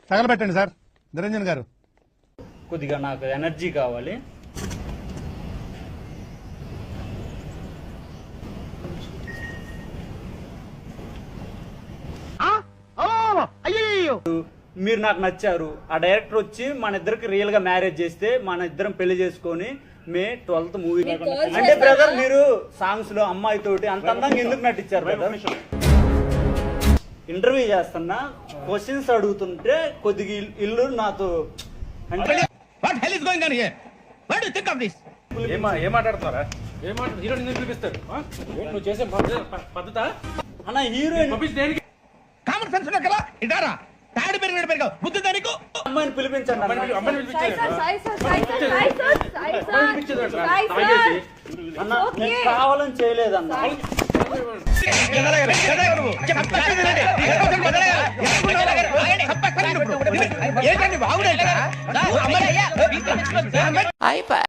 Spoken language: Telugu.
తగలబెట్టండి సార్ నిరంజన్ గారు. కొద్దిగా నాకు ఎనర్జీ కావాలి. మీరు నాకు నచ్చారు. ఆ డైరెక్టర్ వచ్చి మన ఇద్దరికి రియల్ గా మ్యారేజ్ చేస్తే మన ఇద్దరం పెళ్లి చేసుకొని మే 12th మూవీ. అంటే బ్రదర్ మీరు సాంగ్స్ లో అమ్మాయి తోటి అంత అందంగా ఎందుకు నటించారు బ్రదర్? ఇంటర్వ్యూ చేస్తున్నా, క్వశ్చన్స్ అడుగుతుంటే కొద్దిగా ఇల్లు నాతో అంటే అన్న హీరోయిన్ అమ్మాయిని పిలిపించండి. అన్న నేను కావాలని చేయలేదన్న. అయిపోయి